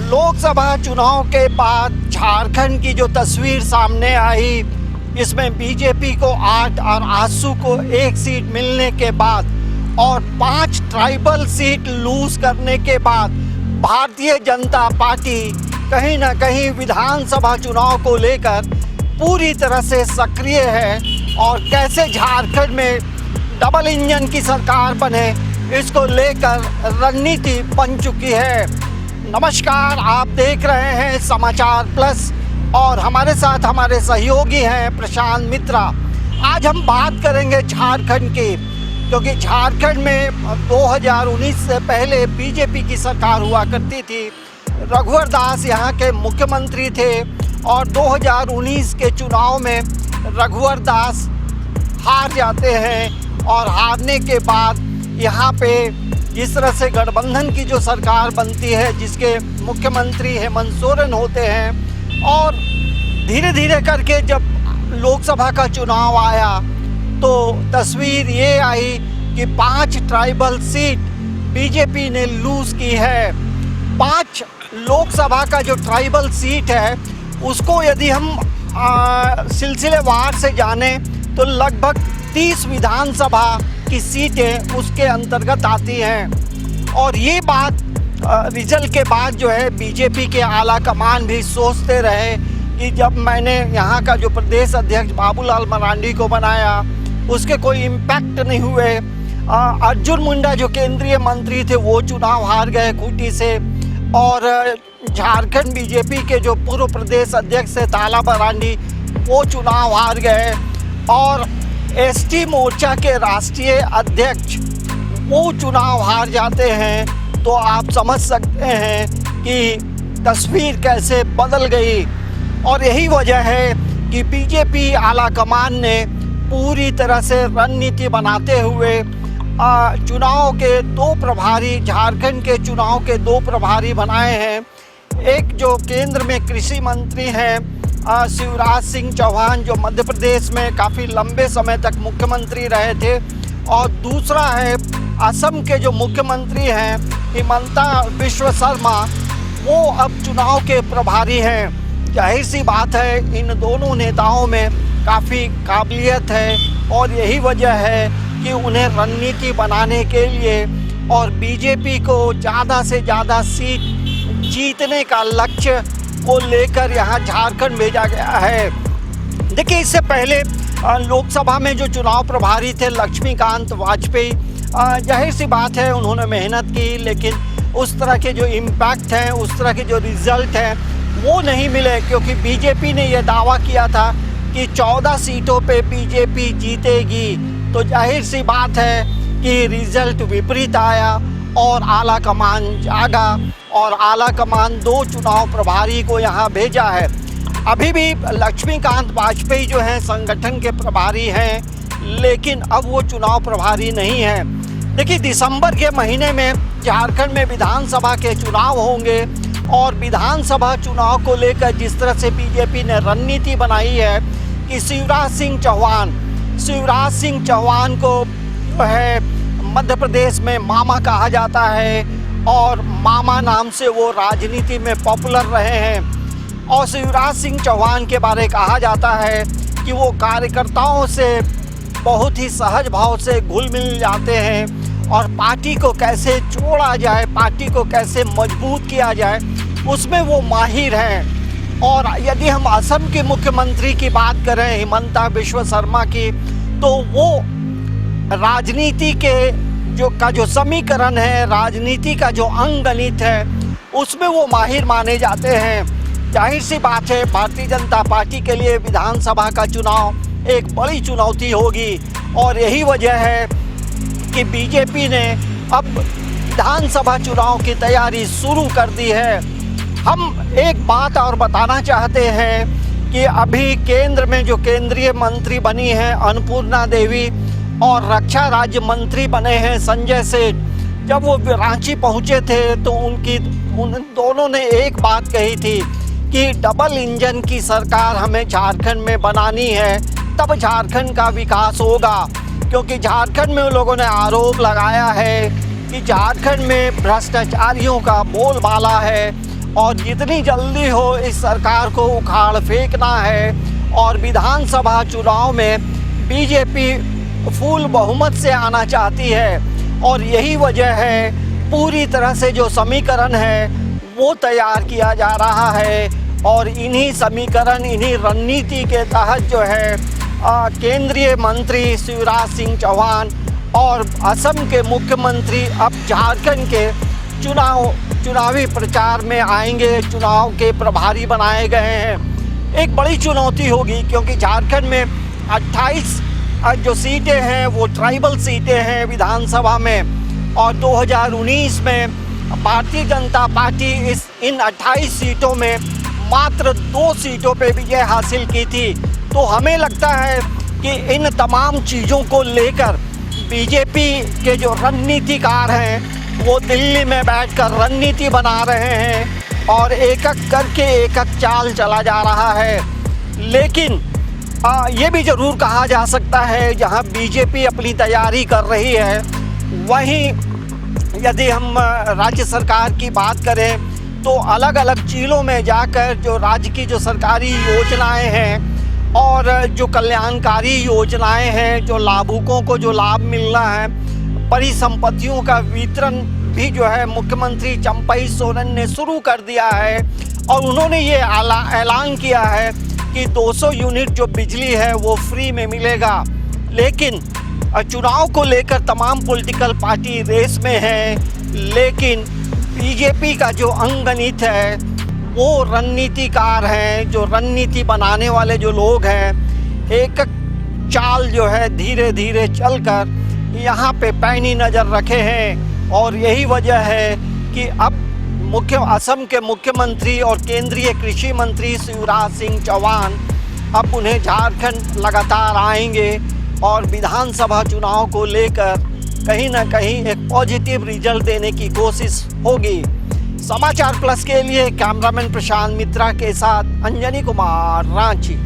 लोकसभा चुनाव के बाद झारखंड की जो तस्वीर सामने आई, इसमें बीजेपी को 8 और आजसू को 1 सीट मिलने के बाद और 5 ट्राइबल सीट लूज करने के बाद भारतीय जनता पार्टी कहीं ना कहीं विधानसभा चुनाव को लेकर पूरी तरह से सक्रिय है और कैसे झारखंड में डबल इंजन की सरकार बने, इसको लेकर रणनीति बन चुकी है। नमस्कार, आप देख रहे हैं समाचार प्लस और हमारे साथ हमारे सहयोगी हैं प्रशांत मित्रा। आज हम बात करेंगे झारखंड की, क्योंकि झारखंड में 2019 से पहले बीजेपी की सरकार हुआ करती थी। रघुवर दास यहाँ के मुख्यमंत्री थे और 2019 के चुनाव में रघुवर दास हार जाते हैं और हारने के बाद यहाँ पे जिस तरह से गठबंधन की जो सरकार बनती है, जिसके मुख्यमंत्री हेमंत सोरेन होते हैं, और धीरे धीरे करके जब लोकसभा का चुनाव आया तो तस्वीर ये आई कि 5 ट्राइबल सीट बीजेपी ने लूज की है। 5 लोकसभा का जो ट्राइबल सीट है उसको यदि हम सिलसिलेवार से जाने तो लगभग 30 विधानसभा की सीटें उसके अंतर्गत आती हैं। और ये बात रिजल्ट के बाद जो है बीजेपी के आला कमान भी सोचते रहे कि जब मैंने यहाँ का जो प्रदेश अध्यक्ष बाबूलाल मरांडी को बनाया उसके कोई इम्पैक्ट नहीं हुए। अर्जुन मुंडा जो केंद्रीय मंत्री थे वो चुनाव हार गए खूंटी से, और झारखंड बीजेपी के जो पूर्व प्रदेश अध्यक्ष थे ताला मरांडी वो चुनाव हार गए, और एसटी मोर्चा के राष्ट्रीय अध्यक्ष वो चुनाव हार जाते हैं। तो आप समझ सकते हैं कि तस्वीर कैसे बदल गई। और यही वजह है कि बीजेपी आला कमान ने पूरी तरह से रणनीति बनाते हुए चुनाव के 2 प्रभारी, झारखंड के चुनाव के 2 प्रभारी बनाए हैं। एक जो केंद्र में कृषि मंत्री हैं शिवराज सिंह चौहान, जो मध्य प्रदेश में काफ़ी लंबे समय तक मुख्यमंत्री रहे थे, और दूसरा है असम के जो मुख्यमंत्री हैं हिमंता बिश्व शर्मा, वो अब चुनाव के प्रभारी हैं। जाहिर सी बात है इन दोनों नेताओं में काफ़ी काबिलियत है और यही वजह है कि उन्हें रणनीति बनाने के लिए और बीजेपी को ज़्यादा से ज़्यादा सीट जीतने का लक्ष्य को लेकर यहाँ झारखंड भेजा गया है। देखिए, इससे पहले लोकसभा में जो चुनाव प्रभारी थे लक्ष्मीकांत वाजपेयी, जाहिर सी बात है उन्होंने मेहनत की, लेकिन उस तरह के जो इम्पैक्ट हैं, उस तरह के जो रिज़ल्ट हैं वो नहीं मिले, क्योंकि बीजेपी ने यह दावा किया था कि 14 सीटों पे बीजेपी जीतेगी। तो जाहिर सी बात है कि रिज़ल्ट विपरीत आया और आला कमान जागा और आला कमान 2 चुनाव प्रभारी को यहाँ भेजा है। अभी भी लक्ष्मीकांत वाजपेयी जो हैं संगठन के प्रभारी हैं, लेकिन अब वो चुनाव प्रभारी नहीं हैं। देखिए, दिसंबर के महीने में झारखंड में विधानसभा के चुनाव होंगे और विधानसभा चुनाव को लेकर जिस तरह से बीजेपी ने रणनीति बनाई है कि शिवराज सिंह चौहान को जो है मध्य प्रदेश में मामा कहा जाता है और मामा नाम से वो राजनीति में पॉपुलर रहे हैं। और शिवराज सिंह चौहान के बारे कहा जाता है कि वो कार्यकर्ताओं से बहुत ही सहज भाव से घुल मिल जाते हैं और पार्टी को कैसे जोड़ा जाए, पार्टी को कैसे मजबूत किया जाए, उसमें वो माहिर हैं। और यदि हम असम के मुख्यमंत्री की बात करें हिमंता बिश्व शर्मा की, तो वो राजनीति के जो समीकरण है, राजनीति का जो अंगगणित है, उसमें वो माहिर माने जाते हैं। जाहिर सी बात है भारतीय जनता पार्टी के लिए विधानसभा का चुनाव एक बड़ी चुनौती होगी और यही वजह है कि बीजेपी ने अब विधानसभा चुनाव की तैयारी शुरू कर दी है। हम एक बात और बताना चाहते हैं कि अभी केंद्र में जो केंद्रीय मंत्री बनी हैं अन्नपूर्णा देवी और रक्षा राज्य मंत्री बने हैं संजय सेठ, जब वो रांची पहुंचे थे तो उन दोनों ने एक बात कही थी कि डबल इंजन की सरकार हमें झारखंड में बनानी है, तब झारखंड का विकास होगा। क्योंकि झारखंड में लोगों ने आरोप लगाया है कि झारखंड में भ्रष्टाचारियों का बोलबाला है और जितनी जल्दी हो इस सरकार को उखाड़ फेंकना है और विधानसभा चुनाव में बीजेपी फुल बहुमत से आना चाहती है और यही वजह है पूरी तरह से जो समीकरण है वो तैयार किया जा रहा है। और इन्हीं समीकरण, इन्हीं रणनीति के तहत जो है केंद्रीय मंत्री शिवराज सिंह चौहान और असम के मुख्यमंत्री अब झारखंड के चुनावी प्रचार में आएंगे, चुनाव के प्रभारी बनाए गए हैं। एक बड़ी चुनौती होगी क्योंकि झारखंड में 28 जो सीटें हैं वो ट्राइबल सीटें हैं विधानसभा में, और 2019 में भारतीय जनता पार्टी इन 28 सीटों में मात्र 2 सीटों पे विजय हासिल की थी। तो हमें लगता है कि इन तमाम चीज़ों को लेकर बीजेपी के जो रणनीतिकार हैं वो दिल्ली में बैठकर रणनीति बना रहे हैं और एक एक करके एक एक चाल चला जा रहा है। लेकिन ये भी ज़रूर कहा जा सकता है जहां बीजेपी अपनी तैयारी कर रही है, वहीं यदि हम राज्य सरकार की बात करें तो अलग अलग जिलों में जाकर जो राज्य की जो सरकारी योजनाएं हैं और जो कल्याणकारी योजनाएं हैं, जो लाभुकों को जो लाभ मिलना है, परिसंपत्तियों का वितरण भी जो है मुख्यमंत्री चंपई सोरेन ने शुरू कर दिया है। और उन्होंने ये ऐलान किया है कि 200 यूनिट जो बिजली है वो फ्री में मिलेगा। लेकिन चुनाव को लेकर तमाम पॉलिटिकल पार्टी रेस में है, लेकिन बीजेपी का जो अंगगणित है वो रणनीतिकार हैं, जो रणनीति बनाने वाले जो लोग हैं, एक एक चाल जो है धीरे धीरे चलकर यहाँ पे पैनी नज़र रखे हैं। और यही वजह है कि अब असम के मुख्यमंत्री और केंद्रीय कृषि मंत्री शिवराज सिंह चौहान अब उन्हें झारखंड लगातार आएंगे और विधानसभा चुनाव को लेकर कहीं ना कहीं एक पॉजिटिव रिजल्ट देने की कोशिश होगी। समाचार प्लस के लिए कैमरामैन प्रशांत मित्रा के साथ अंजनी कुमार, रांची।